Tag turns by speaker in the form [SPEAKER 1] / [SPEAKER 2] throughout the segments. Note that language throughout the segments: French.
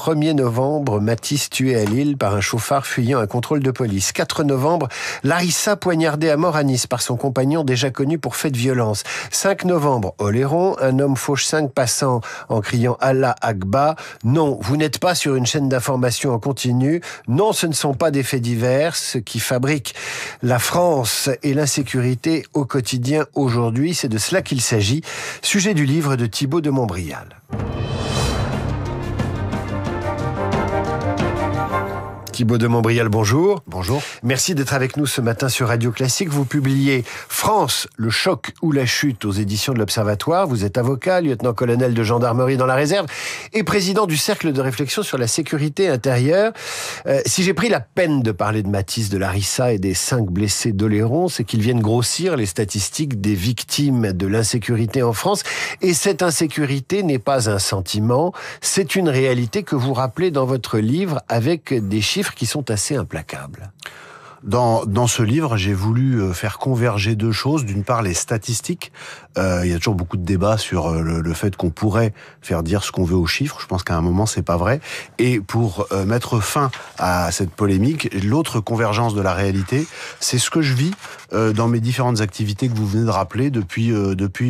[SPEAKER 1] 1er novembre, Mathis tué à Lille par un chauffard fuyant un contrôle de police. 4 novembre, Larissa poignardée à mort à Nice par son compagnon déjà connu pour fait de violence. 5 novembre, Oléron, un homme fauche 5 passants en criant Allah Akbar. Non, vous n'êtes pas sur une chaîne d'information en continu. Non, ce ne sont pas des faits divers. Ce qui fabrique la France et l'insécurité au quotidien aujourd'hui, c'est de cela qu'il s'agit. Sujet du livre de Thibaut de Montbrial. Thibaut de Montbrial, bonjour.
[SPEAKER 2] Bonjour.
[SPEAKER 1] Merci d'être avec nous ce matin sur Radio Classique. Vous publiez France, le choc ou la chute aux éditions de l'Observatoire. Vous êtes avocat, lieutenant-colonel de gendarmerie dans la réserve et président du cercle de réflexion sur la sécurité intérieure. Si j'ai pris la peine de parler de Mathis, de Larissa et des 5 blessés d'Oléron, c'est qu'ils viennent grossir les statistiques des victimes de l'insécurité en France. Et cette insécurité n'est pas un sentiment, c'est une réalité que vous rappelez dans votre livre avec des chiffres qui sont assez implacables.
[SPEAKER 2] Dans ce livre, j'ai voulu faire converger 2 choses. D'une part, les statistiques. Il y a toujours beaucoup de débats sur le fait qu'on pourrait faire dire ce qu'on veut aux chiffres. Je pense qu'à un moment, c'est pas vrai. Et pour mettre fin à cette polémique, l'autre convergence de la réalité, c'est ce que je vis dans mes différentes activités que vous venez de rappeler depuis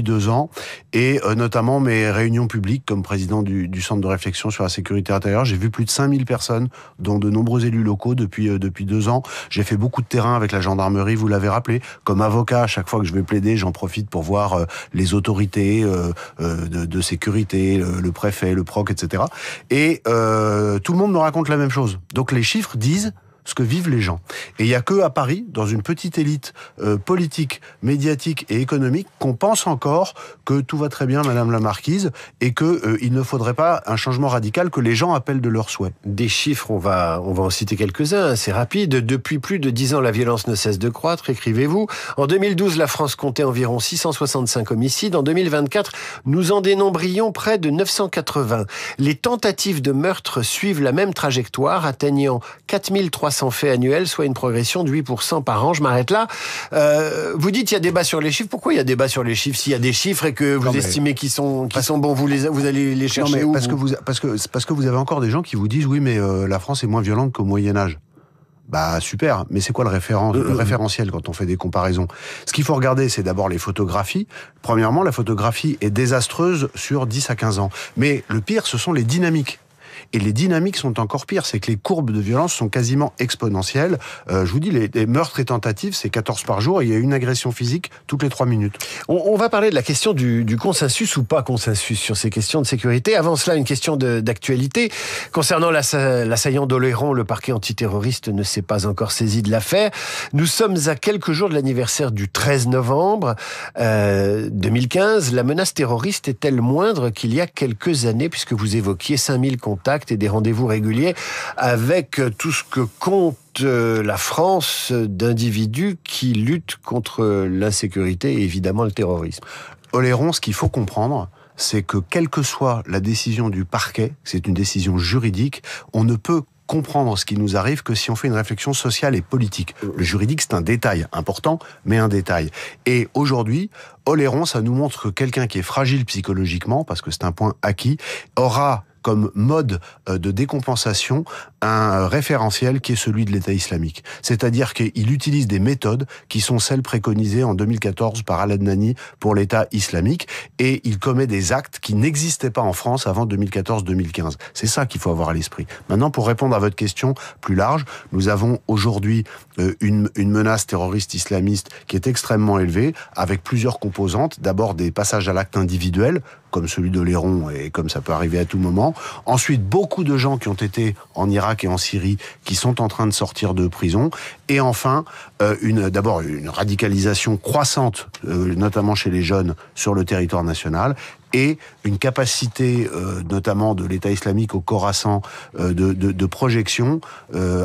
[SPEAKER 2] 2 ans, et notamment mes réunions publiques comme président du centre de réflexion sur la sécurité intérieure. J'ai vu plus de 5000 personnes, dont de nombreux élus locaux depuis 2 ans. J'ai fait beaucoup de terrain avec la gendarmerie, vous l'avez rappelé. Comme avocat, à chaque fois que je vais plaider, j'en profite pour voir les autorités de sécurité, le préfet, le proc, etc. Et tout le monde me raconte la même chose. Donc les chiffres disent ce que vivent les gens. Et il n'y a que à Paris, dans une petite élite politique, médiatique et économique, qu'on pense encore que tout va très bien, Madame la Marquise, et qu'il ne faudrait pas un changement radical que les gens appellent de leur souhait.
[SPEAKER 1] Des chiffres, on va en citer quelques-uns, c'est rapide. Depuis plus de 10 ans, la violence ne cesse de croître, écrivez-vous. En 2012, la France comptait environ 665 homicides. En 2024, nous en dénombrions près de 980. Les tentatives de meurtre suivent la même trajectoire, atteignant 4300 faits annuels, soit une progression de 8% par an. Je m'arrête là. Vous dites qu'il y a débat sur les chiffres. Pourquoi il y a débat sur les chiffres? S'il y a des chiffres et que vous estimez qu'ils sont bons, vous allez les chercher où?
[SPEAKER 2] Parce que vous avez encore des gens qui vous disent oui, mais la France est moins violente qu'au Moyen-Âge. Bah super, mais c'est quoi le référentiel quand on fait des comparaisons? Ce qu'il faut regarder, c'est d'abord les photographies. Premièrement, la photographie est désastreuse sur 10 à 15 ans. Mais le pire, ce sont les dynamiques. Et les dynamiques sont encore pires, c'est que les courbes de violence sont quasiment exponentielles. Je vous dis, les meurtres et tentatives, c'est 14 par jour, et il y a une agression physique toutes les 3 minutes.
[SPEAKER 1] On va parler de la question du consensus ou pas consensus sur ces questions de sécurité. Avant cela, une question d'actualité. Concernant l'assaillant d'Oléron, le parquet antiterroriste ne s'est pas encore saisi de l'affaire. Nous sommes à quelques jours de l'anniversaire du 13 novembre 2015. La menace terroriste est-elle moindre qu'il y a quelques années, puisque vous évoquiez 5000 contacts et des rendez-vous réguliers avec tout ce que compte la France d'individus qui luttent contre l'insécurité et évidemment le terrorisme?
[SPEAKER 2] Oléron, ce qu'il faut comprendre, c'est que quelle que soit la décision du parquet, c'est une décision juridique, on ne peut comprendre ce qui nous arrive que si on fait une réflexion sociale et politique. Le juridique, c'est un détail important, mais un détail. Et aujourd'hui, Oléron, ça nous montre que quelqu'un qui est fragile psychologiquement, parce que c'est un point acquis, aura comme mode de décompensation un référentiel qui est celui de l'État islamique. C'est-à-dire qu'il utilise des méthodes qui sont celles préconisées en 2014 par Al-Adnani pour l'État islamique, et il commet des actes qui n'existaient pas en France avant 2014-2015. C'est ça qu'il faut avoir à l'esprit. Maintenant, pour répondre à votre question plus large, nous avons aujourd'hui une menace terroriste islamiste qui est extrêmement élevée, avec plusieurs composantes. D'abord, des passages à l'acte individuel, comme celui d'Oléron, et comme ça peut arriver à tout moment. Ensuite, beaucoup de gens qui ont été en Irak et en Syrie, qui sont en train de sortir de prison. Et enfin, d'abord une radicalisation croissante, notamment chez les jeunes, sur le territoire national, et une capacité, notamment de l'État islamique au Khorasan, de projection,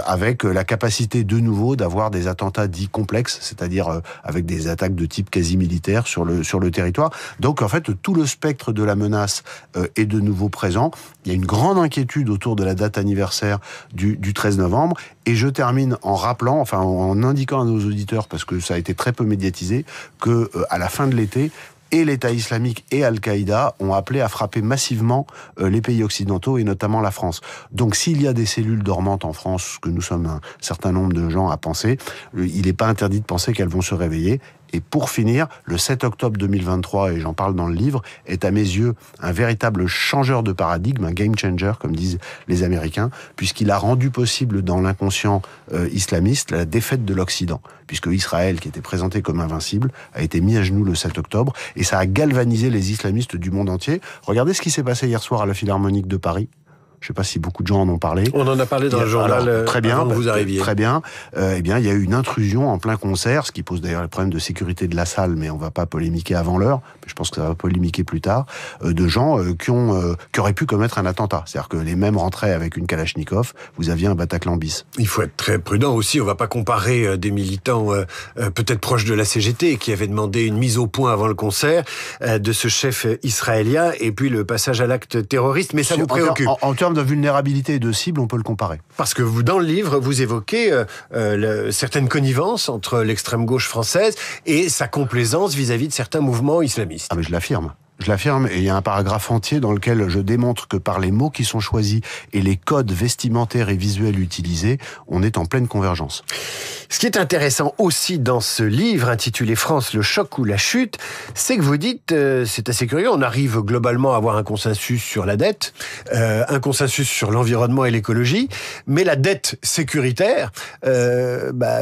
[SPEAKER 2] avec la capacité de nouveau d'avoir des attentats dits complexes, c'est-à-dire avec des attaques de type quasi militaire sur le territoire. Donc en fait, tout le spectre de la menace est de nouveau présent. Il y a une grande inquiétude autour de la date anniversaire du 13 novembre. Et je termine en rappelant, enfin en indiquant à nos auditeurs, parce que ça a été très peu médiatisé, que à la fin de l'été, et l'État islamique et Al-Qaïda ont appelé à frapper massivement les pays occidentaux et notamment la France. Donc s'il y a des cellules dormantes en France, ce que nous sommes un certain nombre de gens à penser, il n'est pas interdit de penser qu'elles vont se réveiller. Et pour finir, le 7 octobre 2023, et j'en parle dans le livre, est à mes yeux un véritable changeur de paradigme, un game changer, comme disent les Américains, puisqu'il a rendu possible dans l'inconscient islamiste la défaite de l'Occident, puisque Israël, qui était présenté comme invincible, a été mis à genoux le 7 octobre, et ça a galvanisé les islamistes du monde entier. Regardez ce qui s'est passé hier soir à la Philharmonique de Paris. Je ne sais pas si beaucoup de gens en ont parlé.
[SPEAKER 1] On en a parlé dans le journal
[SPEAKER 2] très bien,
[SPEAKER 1] avant que vous arriviez.
[SPEAKER 2] Très bien. Eh bien, il y a eu une intrusion en plein concert, ce qui pose d'ailleurs les problèmes de sécurité de la salle, mais on ne va pas polémiquer avant l'heure. Je pense que ça va polémiquer plus tard. De gens qui auraient pu commettre un attentat. C'est-à-dire que les mêmes rentraient avec une Kalachnikov. Vous aviez un Bataclan bis.
[SPEAKER 1] Il faut être très prudent aussi. On ne va pas comparer des militants peut-être proches de la CGT qui avaient demandé une mise au point avant le concert de ce chef israélien et puis le passage à l'acte terroriste. Mais ça vous préoccupe.
[SPEAKER 2] En termes de vulnérabilité et de cible, on peut le comparer.
[SPEAKER 1] Parce que vous, dans le livre, vous évoquez certaines connivences entre l'extrême gauche française et sa complaisance vis-à-vis de certains mouvements islamistes.
[SPEAKER 2] Ah mais je l'affirme. Je l'affirme, et il y a un paragraphe entier dans lequel je démontre que par les mots qui sont choisis et les codes vestimentaires et visuels utilisés, on est en pleine convergence.
[SPEAKER 1] Ce qui est intéressant aussi dans ce livre intitulé France, le choc ou la chute, c'est que vous dites, c'est assez curieux, on arrive globalement à avoir un consensus sur la dette, un consensus sur l'environnement et l'écologie, mais la dette sécuritaire,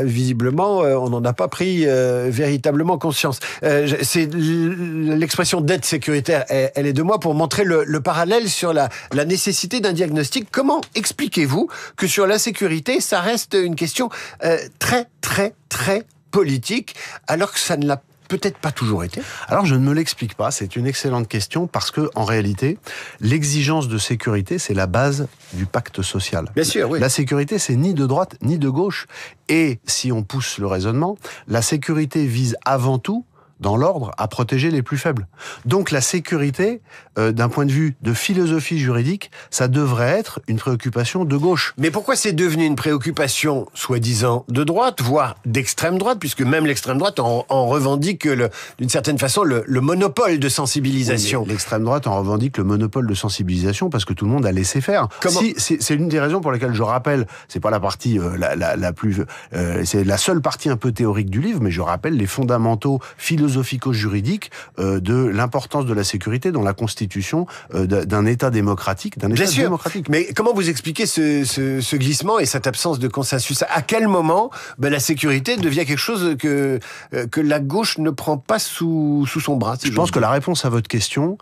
[SPEAKER 1] visiblement, on n'en a pas pris véritablement conscience. C'est l'expression dette sécuritaire, elle est de moi pour montrer le parallèle sur la nécessité d'un diagnostic. Comment expliquez-vous que sur la sécurité, ça reste une question très politique, alors que ça ne l'a peut-être pas toujours été?
[SPEAKER 2] Alors je ne me l'explique pas, c'est une excellente question, parce que en réalité, l'exigence de sécurité, c'est la base du pacte social.
[SPEAKER 1] Bien sûr, oui.
[SPEAKER 2] La sécurité, c'est ni de droite ni de gauche. Et si on pousse le raisonnement, la sécurité vise avant tout, dans l'ordre, à protéger les plus faibles. Donc la sécurité, d'un point de vue de philosophie juridique, ça devrait être une préoccupation de gauche.
[SPEAKER 1] Mais pourquoi c'est devenu une préoccupation, soi-disant, de droite, voire d'extrême droite, puisque même l'extrême droite en revendique, d'une certaine façon, le monopole de sensibilisation?
[SPEAKER 2] Oui, l'extrême droite en revendique le monopole de sensibilisation parce que tout le monde a laissé faire.
[SPEAKER 1] Comment?
[SPEAKER 2] C'est l'une des raisons pour lesquelles je rappelle, c'est pas la partie la plus... c'est la seule partie un peu théorique du livre, mais je rappelle les fondamentaux philosophico-juridiques de l'importance de la sécurité dans la constitution d'un État démocratique,
[SPEAKER 1] Bien sûr. Mais comment vous expliquez ce glissement et cette absence de consensus? À quel moment la sécurité devient quelque chose que la gauche ne prend pas sous son bras?
[SPEAKER 2] Je pense que la réponse à votre question,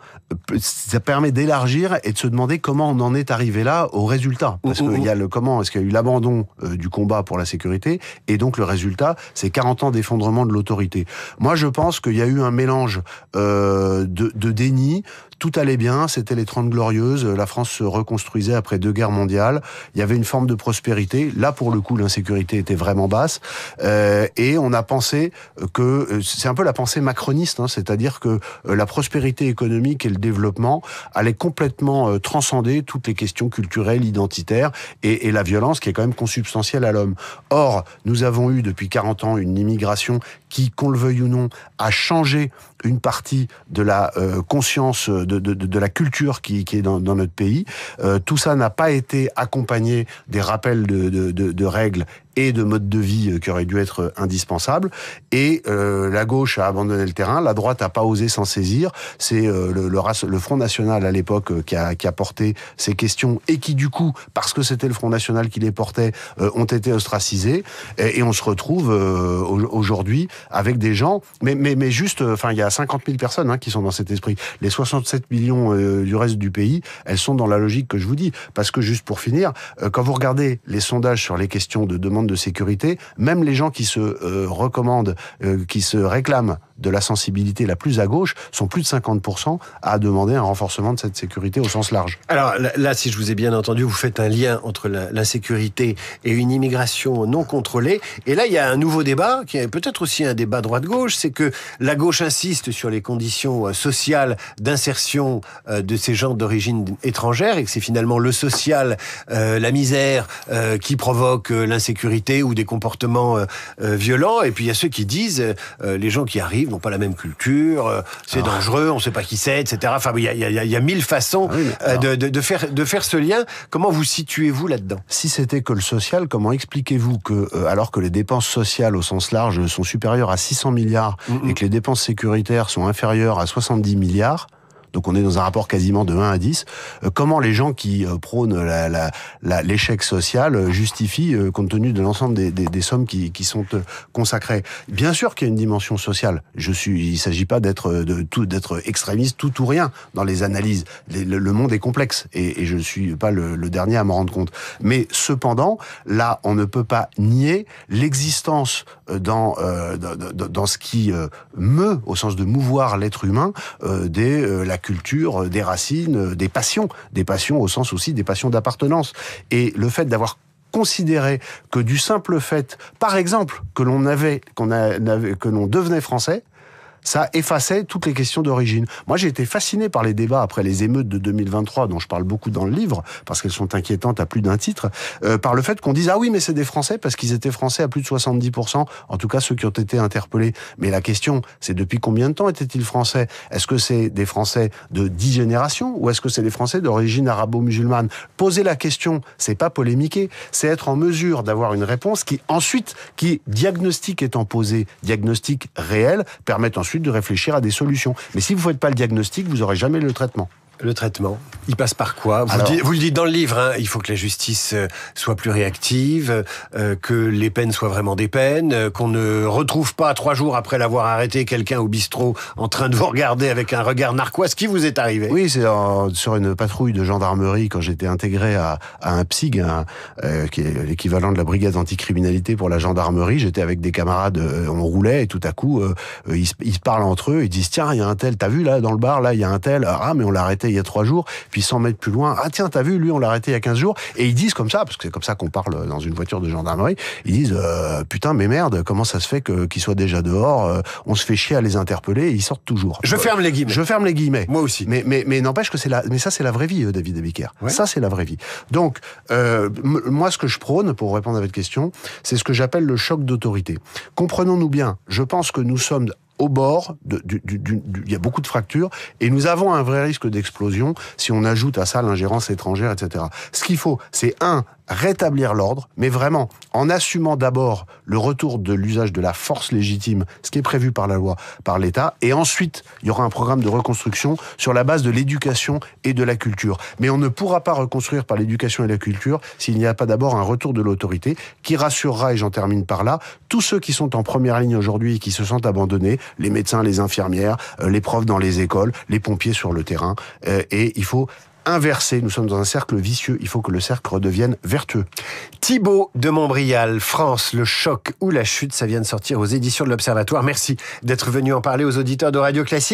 [SPEAKER 2] ça permet d'élargir et de se demander comment on en est arrivé là au résultat. Parce qu'il y a le comment, est-ce qu'il y a eu l'abandon du combat pour la sécurité, et donc le résultat, c'est 40 ans d'effondrement de l'autorité. Moi, je pense qu'il y a eu un mélange de déni. Tout allait bien, c'était les 30 Glorieuses, la France se reconstruisait après 2 guerres mondiales, il y avait une forme de prospérité, là pour le coup l'insécurité était vraiment basse, et on a pensé que, c'est un peu la pensée macroniste, c'est-à-dire que la prospérité économique et le développement allaient complètement transcender toutes les questions culturelles, identitaires, et la violence qui est quand même consubstantielle à l'homme. Or, nous avons eu depuis 40 ans une immigration qui, qu'on le veuille ou non, a changé une partie de la conscience, de la culture qui est dans notre pays. Tout ça n'a pas été accompagné des rappels de règles et de modes de vie qui auraient dû être indispensables. Et la gauche a abandonné le terrain, la droite n'a pas osé s'en saisir. C'est le Front National à l'époque qui a porté ces questions et qui du coup, parce que c'était le Front National qui les portait, ont été ostracisés. Et on se retrouve aujourd'hui avec des gens, mais juste, il y a 50 000 personnes qui sont dans cet esprit. Les 67 millions du reste du pays, elles sont dans la logique que je vous dis. Parce que juste pour finir, quand vous regardez les sondages sur les questions de demande de sécurité, même les gens qui se recommandent, qui se réclament de la sensibilité la plus à gauche, sont plus de 50% à demander un renforcement de cette sécurité au sens large.
[SPEAKER 1] Alors là, si je vous ai bien entendu, vous faites un lien entre l'insécurité et une immigration non contrôlée. Et là, il y a un nouveau débat, qui est peut-être aussi un débat droite-gauche, c'est que la gauche insiste sur les conditions sociales d'insertion l'immigration de ces gens d'origine étrangère et que c'est finalement le social, la misère qui provoque l'insécurité ou des comportements violents. Et puis il y a ceux qui disent les gens qui arrivent n'ont pas la même culture, c'est dangereux, on ne sait pas qui c'est, etc. Enfin, il y a mille façons de faire ce lien. Comment vous situez-vous là-dedans?
[SPEAKER 2] Si c'était que le social, comment expliquez-vous que, alors que les dépenses sociales au sens large sont supérieures à 600 milliards et que les dépenses sécuritaires sont inférieures à 70 milliards, donc on est dans un rapport quasiment de 1 à 10. Comment les gens qui prônent l'échec social justifient, compte tenu de l'ensemble des sommes qui sont consacrées? Bien sûr qu'il y a une dimension sociale. Il s'agit pas d'être extrémiste tout ou rien dans les analyses. Le monde est complexe et je ne suis pas le dernier à m'en rendre compte. Mais cependant, là, on ne peut pas nier l'existence dans ce qui meut, au sens de mouvoir l'être humain, la culture, des racines, des passions au sens aussi des passions d'appartenance. Et le fait d'avoir considéré que du simple fait, par exemple, que l'on devenait français, ça effaçait toutes les questions d'origine. Moi, j'ai été fasciné par les débats après les émeutes de 2023, dont je parle beaucoup dans le livre, parce qu'elles sont inquiétantes à plus d'un titre, par le fait qu'on dise « Ah oui, mais c'est des Français », parce qu'ils étaient Français à plus de 70%, en tout cas ceux qui ont été interpellés. Mais la question, c'est depuis combien de temps étaient-ils Français? Est-ce que c'est des Français de 10 générations, ou est-ce que c'est des Français d'origine arabo-musulmane? Poser la question, c'est pas polémiquer, c'est être en mesure d'avoir une réponse qui, diagnostic étant posé, diagnostic réel, permet ensuite de réfléchir à des solutions. Mais si vous ne faites pas le diagnostic, vous n'aurez jamais le traitement.
[SPEAKER 1] Le traitement, il passe par quoi? Vous le dites dans le livre, hein, il faut que la justice soit plus réactive, que les peines soient vraiment des peines, qu'on ne retrouve pas 3 jours après l'avoir arrêté quelqu'un au bistrot en train de vous regarder avec un regard narquois. Ce qui vous est arrivé?
[SPEAKER 2] Oui, c'est sur une patrouille de gendarmerie quand j'étais intégré à un PSIG, qui est l'équivalent de la brigade anticriminalité pour la gendarmerie. J'étais avec des camarades, on roulait et tout à coup, ils se parlent entre eux, ils disent « Tiens, il y a un tel, t'as vu là dans le bar, là il y a un tel, ah mais on l'a arrêté il y a 3 jours, puis 100 mètres plus loin, ah tiens, t'as vu, lui, on l'a arrêté il y a 15 jours. Et ils disent comme ça, parce que c'est comme ça qu'on parle dans une voiture de gendarmerie, ils disent, putain, mais merde, comment ça se fait qu'ils soient déjà dehors, on se fait chier à les interpeller, et ils sortent toujours.
[SPEAKER 1] Je ferme les guillemets.
[SPEAKER 2] Je ferme les guillemets.
[SPEAKER 1] Moi aussi.
[SPEAKER 2] Mais n'empêche que mais ça, c'est la vraie vie, David Abiker. Ouais. Ça, c'est la vraie vie. Donc, moi, ce que je prône, pour répondre à votre question, c'est ce que j'appelle le choc d'autorité. Comprenons-nous bien, je pense que nous sommes au bord, il y a beaucoup de fractures, et nous avons un vrai risque d'explosion si on ajoute à ça l'ingérence étrangère, etc. Ce qu'il faut, c'est rétablir l'ordre, mais vraiment en assumant d'abord le retour de l'usage de la force légitime, ce qui est prévu par la loi, par l'État, et ensuite il y aura un programme de reconstruction sur la base de l'éducation et de la culture. Mais on ne pourra pas reconstruire par l'éducation et la culture s'il n'y a pas d'abord un retour de l'autorité qui rassurera, et j'en termine par là, tous ceux qui sont en première ligne aujourd'hui et qui se sentent abandonnés, les médecins, les infirmières, les profs dans les écoles, les pompiers sur le terrain, et il faut inversé. Nous sommes dans un cercle vicieux. Il faut que le cercle redevienne vertueux.
[SPEAKER 1] Thibaut de Montbrial, France, le choc ou la chute, ça vient de sortir aux éditions de l'Observatoire. Merci d'être venu en parler aux auditeurs de Radio Classique.